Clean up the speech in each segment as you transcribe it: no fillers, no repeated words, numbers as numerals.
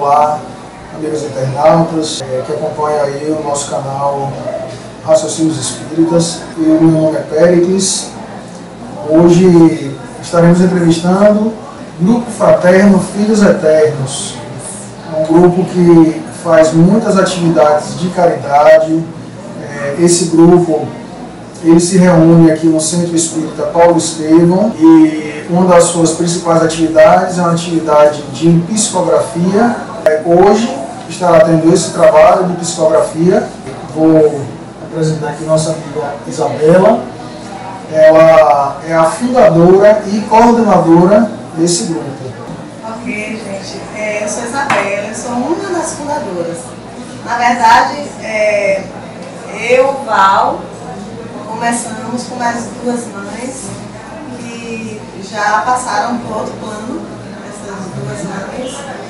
Olá, amigos internautas que acompanham aí o nosso canal Raciocínios Espíritas. Meu nome é Péricles. Hoje estaremos entrevistando o Grupo Fraterno Filhos Eternos, um grupo que faz muitas atividades de caridade. Esse grupo ele se reúne aqui no Centro Espírita Paulo Estevão e uma das suas principais atividades é uma atividade de psicografia. Hoje estará tendo esse trabalho de psicografia. Vou apresentar aqui nossa amiga Isabela. Ela é a fundadora e coordenadora desse grupo. Ok, gente. Eu sou Isabela, eu sou uma das fundadoras. Na verdade, eu e o Val começamos com mais duas mães que já passaram por outro plano, essas duas mães.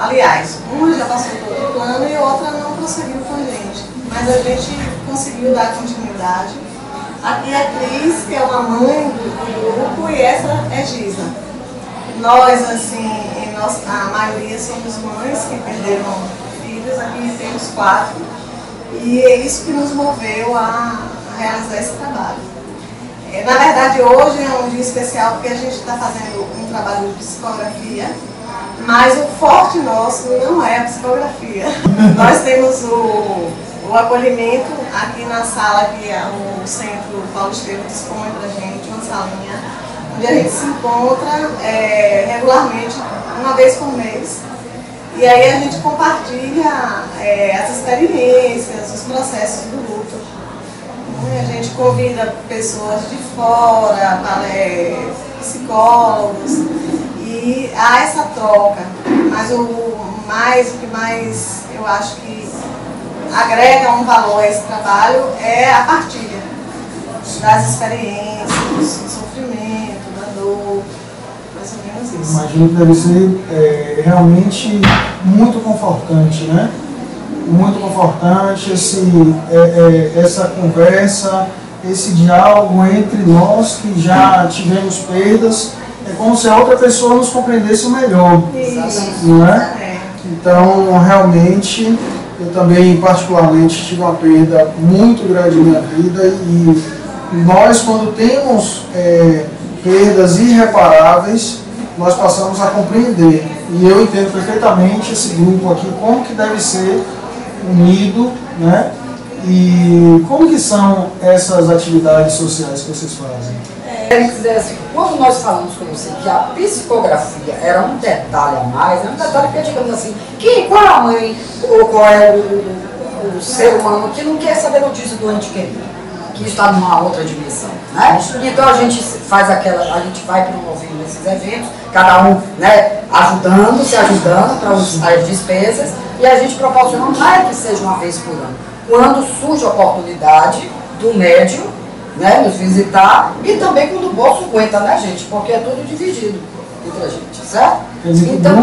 Aliás, uma já passou por outro plano e outra não prosseguiu com a gente. Mas a gente conseguiu dar continuidade. Aqui é a Cris, que é uma mãe do grupo, e essa é Giza. Nós, assim, a maioria somos mães que perderam filhos, aqui temos 4. E é isso que nos moveu a realizar esse trabalho. Na verdade, hoje é um dia especial porque a gente está fazendo um trabalho de psicografia, mas o forte nosso não é a psicografia. Nós temos o acolhimento aqui na sala que o Centro Paulo Estevão dispõe para a gente, uma salinha, onde a gente se encontra regularmente, uma vez por mês. E aí a gente compartilha as experiências, os processos do luto. A gente convida pessoas de fora, psicólogos, e há essa troca. Mas o que mais eu acho que agrega um valor a esse trabalho é a partilha das experiências, do sofrimento, da dor, mais ou menos isso. Imagino que deve ser realmente muito confortante, né? Muito confortante essa conversa, esse diálogo entre nós que já tivemos perdas. É como se a outra pessoa nos compreendesse melhor. Isso, não é? Então, realmente, eu também particularmente tive uma perda muito grande na minha vida e nós, quando temos perdas irreparáveis, nós passamos a compreender. E eu entendo perfeitamente esse grupo aqui, como que deve ser unido, né? E como que são essas atividades sociais que vocês fazem? Quando nós falamos com você que a psicografia era um detalhe a mais, é um detalhe que, digamos assim, qual é a mãe ou qual é o ser humano que não quer saber notícia do ente querido, que está numa outra dimensão, né? Então a gente faz a gente vai promovendo esses eventos, cada um, né, se ajudando para as despesas, e a gente proporciona mais que seja uma vez por ano. Quando surge a oportunidade do médium, né, nos visitar, e também quando o bolso aguenta, né, gente? Porque é tudo dividido entre a gente, certo? Então,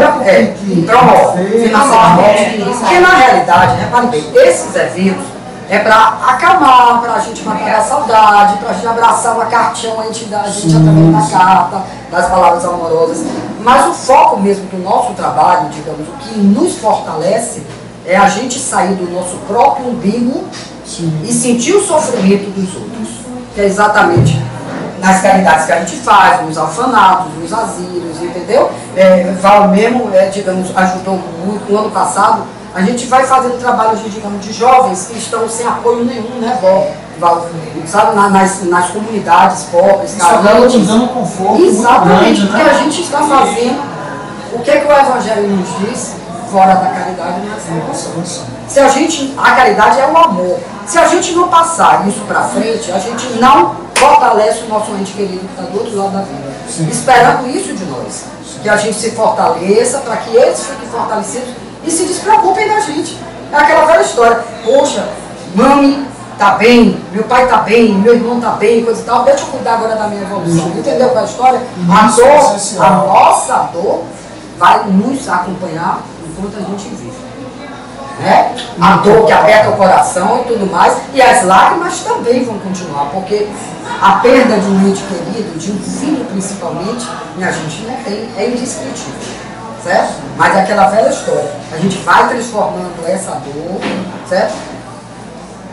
promove financeiramente, porque na realidade, reparem bem, esses eventos é para acalmar, para a gente matar a saudade, para a gente abraçar uma cartinha, uma entidade, a gente através da carta, das palavras amorosas. Mas o foco mesmo do nosso trabalho, digamos, o que nos fortalece, é a gente sair do nosso próprio umbigo e sentir o sofrimento dos outros. Que é exatamente nas caridades que a gente faz, nos orfanatos, nos asilos, entendeu? Val mesmo, digamos, ajudou muito. No ano passado, a gente vai fazendo trabalhos de jovens que estão sem apoio nenhum, né, Val? Sabe, nas comunidades pobres, carentes. Isso dando conforto. Exatamente, muito grande, porque a gente está fazendo. O que o Evangelho nos diz? Fora da caridade não é salvação. Se a caridade é o amor. Se a gente não passar isso para frente, a gente não fortalece o nosso ente querido que está do outro lado da vida. Sim. Esperando isso de nós. Sim. Que a gente se fortaleça para que eles fiquem fortalecidos e se despreocupem da gente. É aquela velha história. Poxa, mãe tá bem, meu pai tá bem, meu irmão tá bem, coisa e tal. Deixa eu cuidar agora da minha evolução. Entendeu qual é a história? A nossa dor vai nos acompanhar enquanto a gente vive. Né? A dor que aperta o coração e tudo mais, e as lágrimas também vão continuar, porque a perda de um ente querido, de um filho principalmente, minha gente, não tem, é indescritível. certo? Mas é aquela velha história, a gente vai transformando essa dor, certo?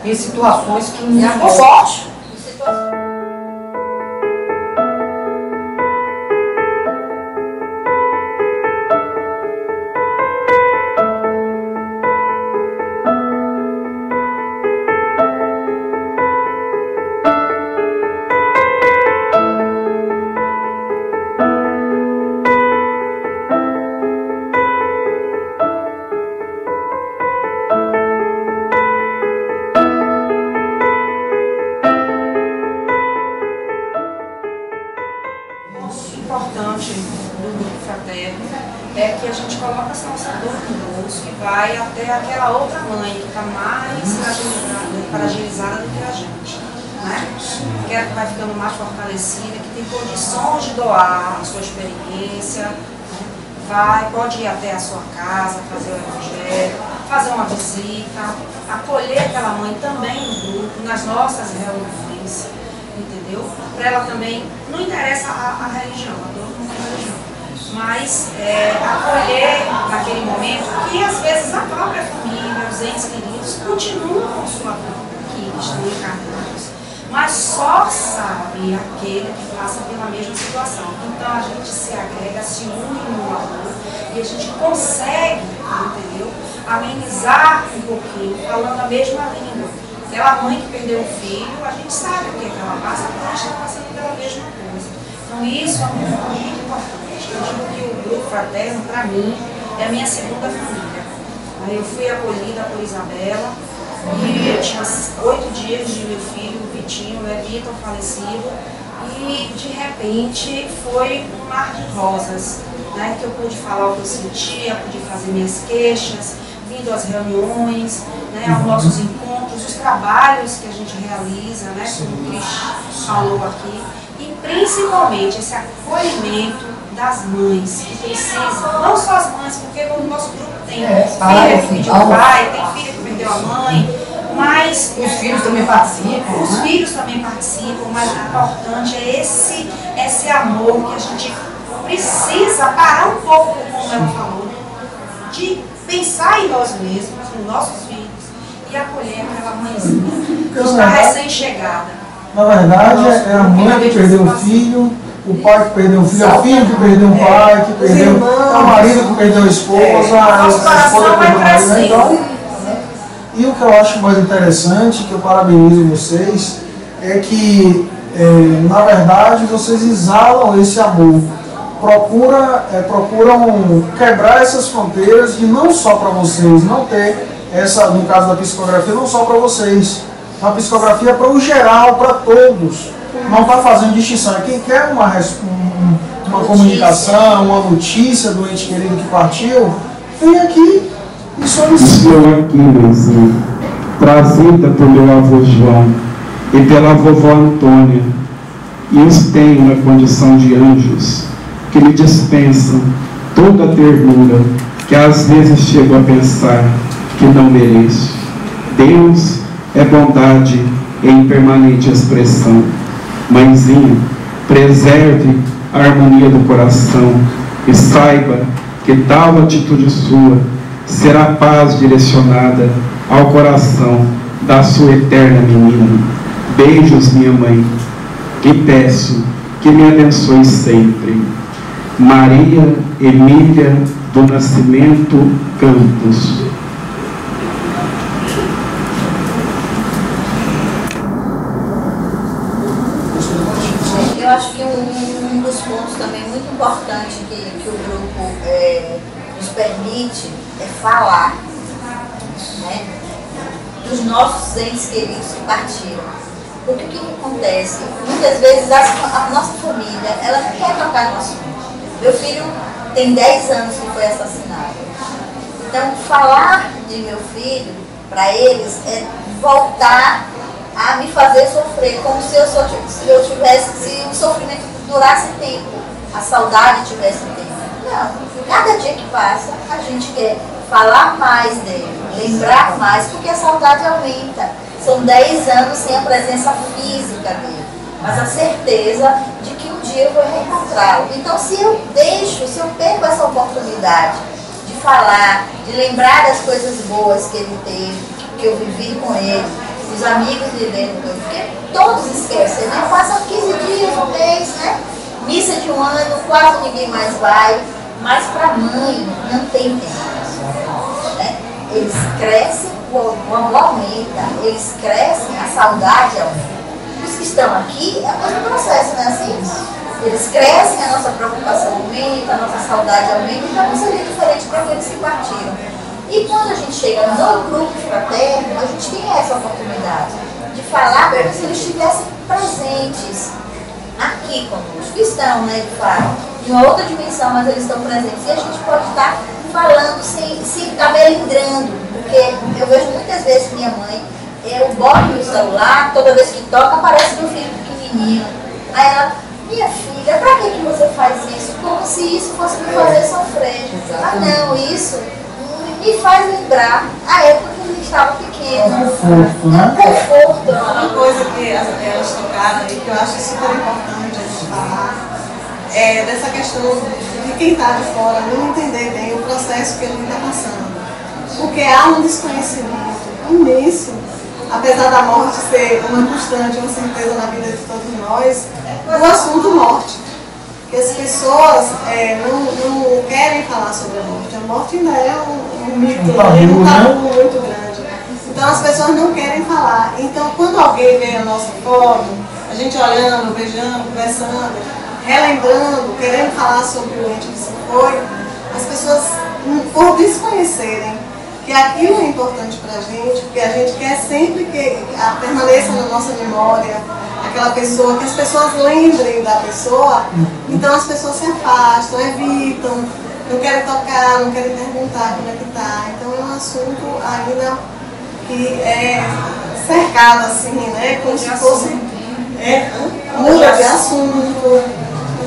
Em situações que não sorte. Importante do grupo fraterno é que a gente coloca essa nossa dor no bolso e vai até aquela outra mãe que está mais fragilizada do que a gente, né? Aquela que vai ficando mais fortalecida, que tem condições de doar a sua experiência, né? Pode ir até a sua casa, fazer o evangelho, fazer uma visita, acolher aquela mãe também no grupo, nas nossas reuniões, entendeu? Para ela também, não interessa a religião, a dor não tem religião, mas acolher naquele momento que às vezes a própria família, os entes queridos continuam com sua dor, que estão encarnados, mas só sabe aquele que passa pela mesma situação. Então a gente se agrega, se une no amor e a gente consegue, entendeu? Amenizar um pouquinho, falando a mesma língua. Aquela mãe que perdeu o filho, a gente sabe o que ela passa, porque a gente está passando pela mesma coisa. Então isso é muito importante. Eu digo que o grupo fraterno, para mim, é a minha segunda família. Aí eu fui acolhida por Isabela, e eu tinha 8 dias de meu filho, o Vitinho, o Vitor falecido, e de repente foi um mar de rosas, né, que eu pude falar o que eu sentia, pude fazer minhas queixas, vindo às reuniões, né, aos nossos encontros, os trabalhos que a gente realiza, né, como o Cris falou aqui, e principalmente esse acolhimento das mães que precisam, não só as mães, porque no nosso grupo tem filha que perdeu o pai, tem filha que perdeu a mãe, mas os filhos também participam. Os filhos também participam, mas o importante é esse amor que a gente precisa parar um pouco, como ela falou, de pensar em nós mesmos, nos nossos filhos, e acolher aquela mãezinha que está recém-chegada. Na verdade, é a mãe que perdeu o filho, o pai que perdeu o filho, é o filho que perdeu o pai, que perdeu o marido que perdeu a esposa, a esposa que perdeu o marido. Então, e o que eu acho mais interessante, que eu parabenizo vocês, é que, na verdade, vocês exalam esse amor. Procuram quebrar essas fronteiras de não só para vocês, não ter essa, no caso da psicografia, não só para vocês. A psicografia é para o geral, para todos. Não está fazendo distinção. Quem quer uma comunicação, uma notícia do ente querido que partiu, vem aqui e solicita. Estou aqui, Luizinho, trazida por meu avô João e pela vovó Antônia, e os tenho na condição de anjos, que me dispensam toda a ternura que às vezes chego a pensar que não mereço. Deus é bondade em permanente expressão. Mãezinha, preserve a harmonia do coração e saiba que tal atitude sua será paz direcionada ao coração da sua eterna menina. Beijos, minha mãe, e peço que me abençoe sempre. Maria Emília do Nascimento Campos. Eu acho que um dos pontos também muito importante que o grupo nos permite é falar, né, dos nossos entes queridos que partiram. Porque o que acontece? Muitas vezes a nossa família, ela não quer tocar no assunto. Meu filho tem 10 anos que foi assassinado. Então, falar de meu filho, para eles, é voltar a me fazer sofrer, como se eu tivesse, se o sofrimento durasse tempo, a saudade tivesse tempo. Não, cada dia que passa, a gente quer falar mais dele, lembrar mais, porque a saudade aumenta. São 10 anos sem a presença física dele, mas a certeza de que um dia eu vou reencontrá-lo. Então, se eu perco essa oportunidade de falar, de lembrar das coisas boas que ele teve, que eu vivi com ele, dos amigos dele, porque todos esquecem, né? Passam 15 dias, um mês, né? Missa de um ano, quase ninguém mais vai, mas para a mãe não tem tempo, né? Eles crescem, o amor aumenta, eles crescem, a saudade aumenta. Os que estão aqui, é o mesmo processo, não é assim? Eles crescem, a nossa preocupação aumenta, a nossa saudade aumenta, então não seria diferente para aqueles que partiram. E quando a gente chega no grupo fraterno, a gente tem essa oportunidade de falar como se eles estivessem presentes aqui conosco. Estão, né, de fato, em uma outra dimensão, mas eles estão presentes. E a gente pode estar falando sem estar melindrando, porque eu vejo muitas vezes minha mãe, eu boto no celular, toda vez que toca aparece meu filho pequenininho. Aí ela, minha filha, pra que você faz isso? Como se isso fosse me fazer sofrer. Ah não, isso me faz lembrar a época que ele estava pequeno. Conforto, né? Conforto. Uma coisa que elas tocaram aí, que eu acho super importante a gente falar, é dessa questão de quem está de fora não entender bem o processo que ele está passando. Porque há um desconhecimento imenso, apesar da morte ser uma constante, uma certeza na vida de todos nós, do assunto morte. Que as pessoas não querem falar sobre a morte. A morte ainda é um mito, um tabu muito grande. Então as pessoas não querem falar. Então quando alguém vê a nossa foto, a gente olhando, beijando, conversando, relembrando, querendo falar sobre o ente que se foi, as pessoas, por desconhecerem que aquilo é importante para a gente, porque a gente quer sempre que permaneça na nossa memória aquela pessoa, que as pessoas lembrem da pessoa, então as pessoas se afastam, evitam, não querem tocar, não querem perguntar como é que está. Então é um assunto ainda que é cercado assim, né, como se fosse muda de assunto.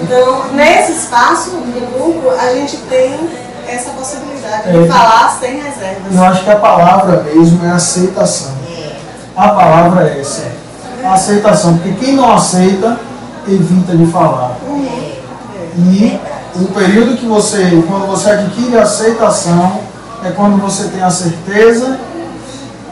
Então, nesse espaço do grupo, a gente tem essa possibilidade de falar sem reservas. Eu acho que a palavra mesmo é aceitação. A palavra é essa. A aceitação, porque quem não aceita, evita de falar. E o período que quando você adquire a aceitação, é quando você tem a certeza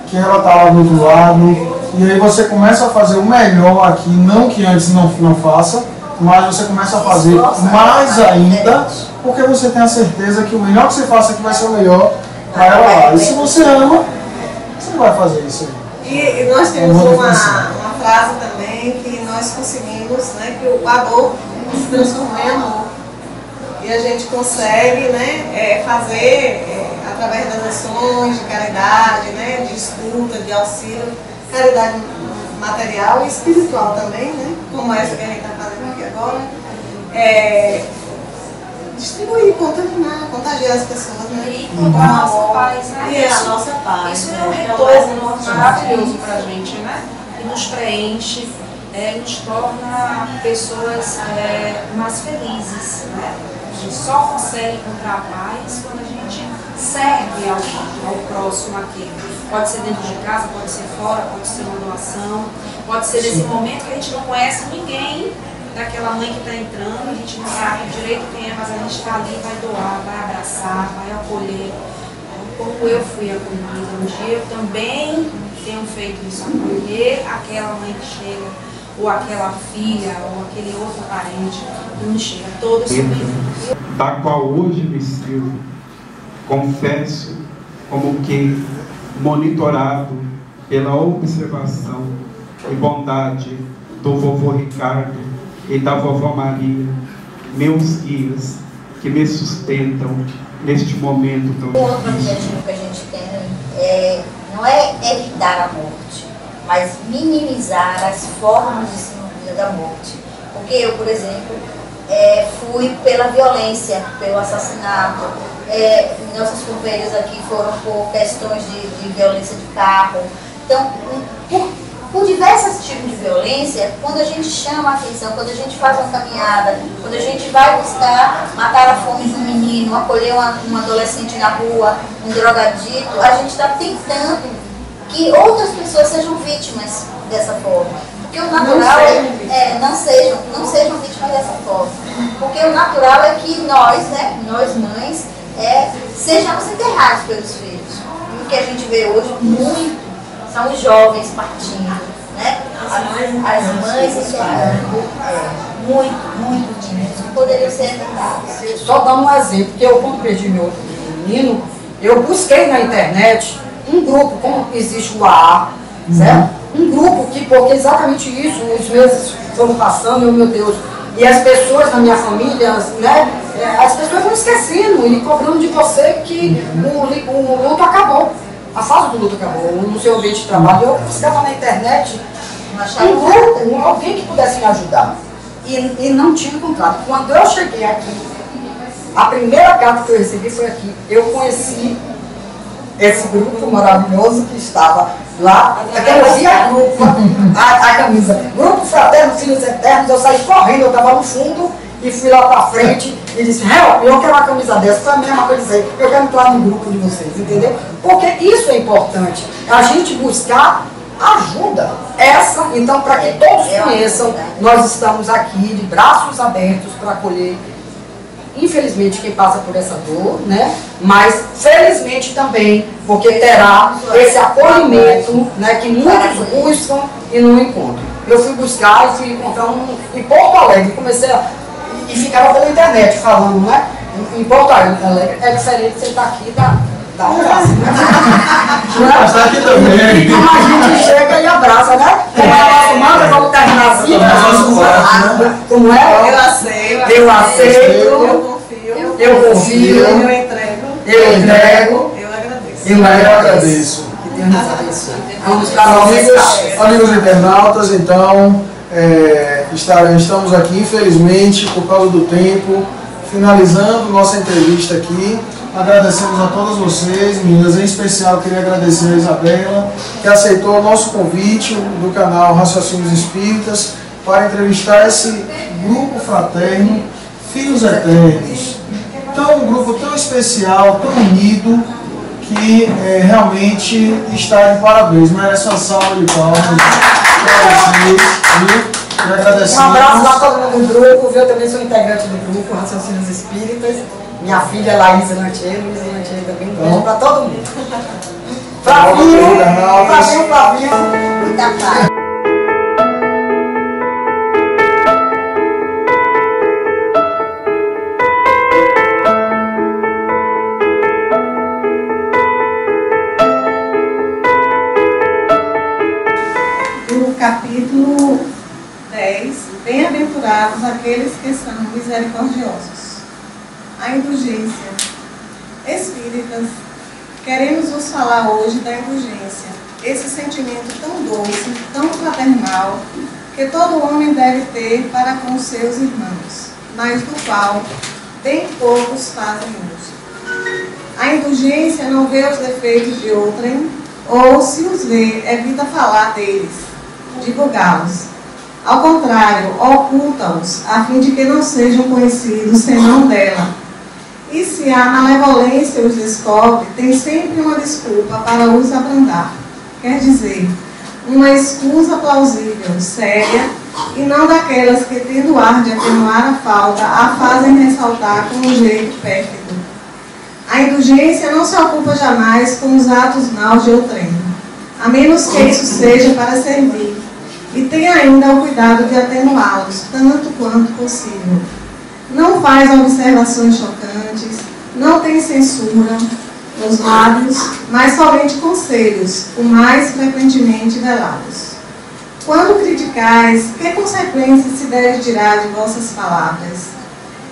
que ela está lá do outro lado, e aí você começa a fazer o melhor aqui, não que antes não faça, mas você começa a fazer mais ainda, porque você tem a certeza que o melhor que você faça aqui vai ser o melhor para ela lá. E se você ama, você não vai fazer isso aí. E nós temos uma frase também que nós conseguimos, né, que a dor se transforma em amor. E a gente consegue, né, fazer, através das ações de caridade, né, de escuta, de auxílio, caridade material e espiritual também, né, como essa que a gente está fazendo aqui agora, distribuir, contagiar as pessoas, né? E encontrar a nossa paz, né? E a nossa paz. Isso é um retorno maravilhoso pra gente, né? E nos preenche, nos torna pessoas mais felizes, né? A gente só consegue encontrar a paz quando a gente serve ao próximo aqui. Pode ser dentro de casa, pode ser fora, pode ser uma doação, pode ser nesse momento que a gente não conhece ninguém daquela mãe que está entrando, a gente não sabe direito quem é, mas a gente está ali, vai doar, vai abraçar, vai acolher. Como eu fui acolhida um dia, eu também tenho feito isso, acolher aquela mãe que chega, ou aquela filha, ou aquele outro parente que não chega, todos são bem-vindos. Da qual hoje me sirvo, confesso como que monitorado pela observação e bondade do vovô Ricardo e da vovó Maria, meus guias, que me sustentam neste momento tão difícil. O outro objetivo que a gente tem não é evitar a morte, mas minimizar as formas de se mover da morte. Porque eu, por exemplo, fui pela violência, pelo assassinato. Nossas companheiras aqui foram por questões de violência de carro. Então, por diversos tipos de violência, quando a gente chama a atenção, quando a gente faz uma caminhada, quando a gente vai buscar matar a fome de um menino, acolher um adolescente na rua, um drogadito, a gente está tentando que outras pessoas sejam vítimas dessa forma. Porque o natural não sejam vítimas dessa forma. Porque o natural é que nós, né, nós mães, sejamos enterrados pelos filhos. E o que a gente vê hoje muito são os jovens partindo, né? As mães enterrando, muito, poderiam ser evitados. Só dar um exemplo, que eu, quando perdi meu menino, eu busquei na internet um grupo, como existe o AA, certo? Um grupo que, porque exatamente isso, os meses foram passando, meu Deus, e as pessoas na minha família, né, as pessoas vão esquecendo e cobrando de você que o luto acabou, a fase do luto acabou, no seu ambiente de trabalho. Eu buscava na internet um grupo, alguém que pudesse me ajudar, e não tinha encontrado. Quando eu cheguei aqui, a primeira carta que eu recebi foi aqui. Eu conheci esse grupo maravilhoso que estava lá, eu via a camisa, Grupo Fraterno Filhos Eternos. Eu saí correndo, eu estava no fundo e fui lá para frente e disse: help, eu quero uma camisa dessa. Foi a mesma coisa dizer, eu quero entrar no grupo de vocês, entendeu? Porque isso é importante, a gente buscar ajuda. Então, para que todos conheçam, nós estamos aqui de braços abertos para acolher, infelizmente, quem passa por essa dor, né? Mas felizmente também, porque terá esse acolhimento, né, que muitos buscam e não encontram. Eu fui buscar e fui encontrar em Porto Alegre, e ficava pela internet falando, né? Em Porto Alegre é diferente você estar aqui da abraça, né? Está aqui também. Então a gente chega e abraça, né? Como é a nossa manda, vamos terminar assim, como é? Eu aceito, eu confio, eu entrego, eu agradeço. Que Deus nos abençoe. Vamos para amigos internautas, então, estamos aqui, infelizmente, por causa do tempo, finalizando nossa entrevista aqui. Agradecemos a todas vocês, meninas. Em especial, queria agradecer a Isabela, que aceitou o nosso convite do canal Raciocínios Espíritas para entrevistar esse grupo fraterno, Filhos Eternos. Então, um grupo tão especial, tão unido, que realmente está de parabéns. Merece uma salva de palmas para vocês, viu? E agradecemos. Um abraço lá todo mundo do grupo, viu? Eu também sou integrante do grupo Raciocínios Espíritas. Minha filha Laísa Lantiero, também um beijo para todo mundo. Flavinho. Muita paz. Do capítulo 10, bem-aventurados aqueles que são misericordiosos. A indulgência. Espíritas, queremos vos falar hoje da indulgência, esse sentimento tão doce, tão fraternal, que todo homem deve ter para com seus irmãos, mas do qual bem poucos fazem uso. A indulgência não vê os defeitos de outrem, ou se os vê, evita falar deles, divulgá-los. Ao contrário, oculta-os, a fim de que não sejam conhecidos senão dela. E se a malevolência os descobre, tem sempre uma desculpa para os abrandar. Quer dizer, uma escusa plausível, séria, e não daquelas que, tendo ar de atenuar a falta, a fazem ressaltar com um jeito pérfido. A indulgência não se ocupa jamais com os atos maus de outrem, a menos que isso seja para servir, e tem ainda o cuidado de atenuá-los, tanto quanto possível. Não faz observações chocantes, não tem censura nos lábios, mas somente conselhos, o mais frequentemente velados. Quando criticais, que consequências se deve tirar de vossas palavras?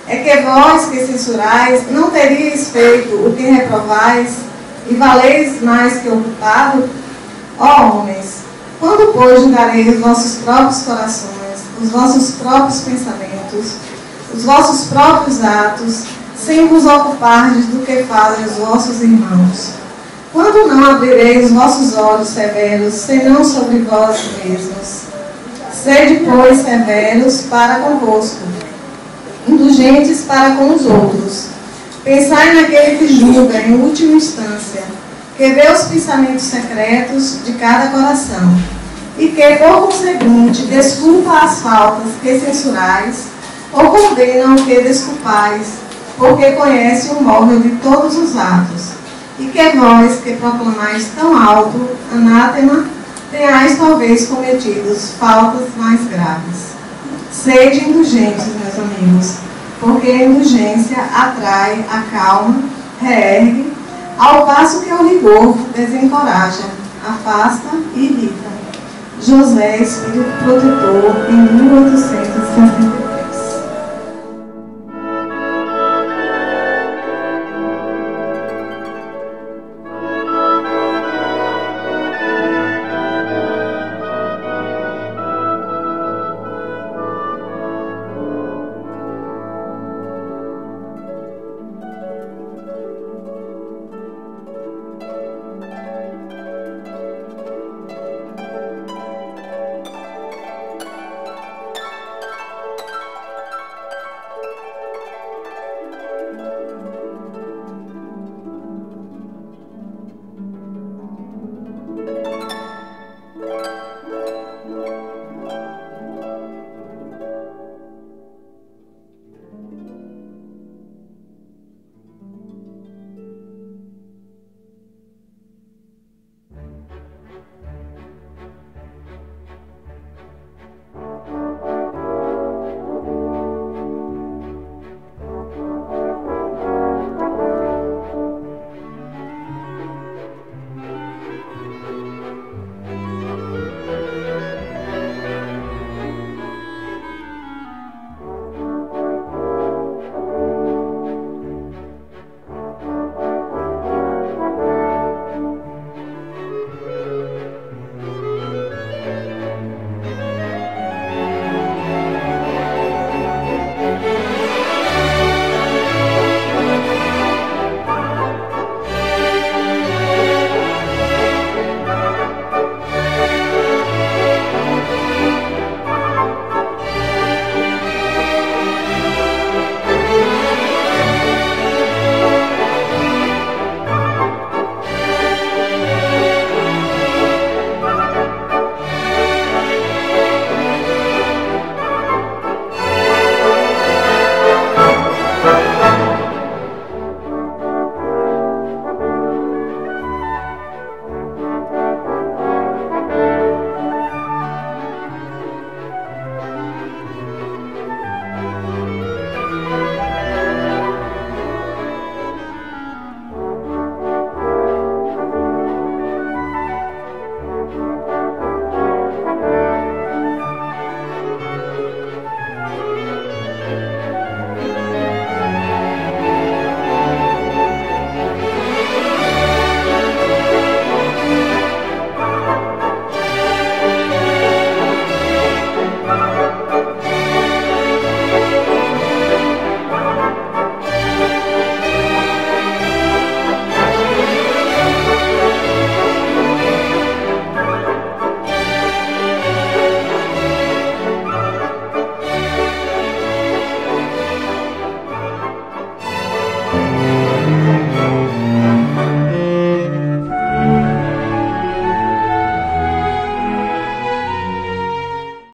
É que vós que censurais não teríeis feito o que reprovais e valeis mais que o culpado? Ó homens, quando, pois, julgareis os vossos próprios corações, os vossos próprios pensamentos, os vossos próprios atos, sem vos ocupardes do que fazem os vossos irmãos? Quando não abrireis os vossos olhos severos, senão sobre vós mesmos? Sede, pois, severos para convosco, indulgentes para com os outros. Pensai naquele que julga em última instância, que vê os pensamentos secretos de cada coração. e que, por conseguinte, desculpa as faltas que censurais, ou condena o que desculpais, porque conhece o móvel de todos os atos, e que vós, que proclamais tão alto anátema, tenhais talvez cometidos faltas mais graves. Sede indulgentes, meus amigos, porque a indulgência atrai a calma, reergue, ao passo que o rigor desencoraja, afasta e irrita. José, Espírito Protetor, em 1860.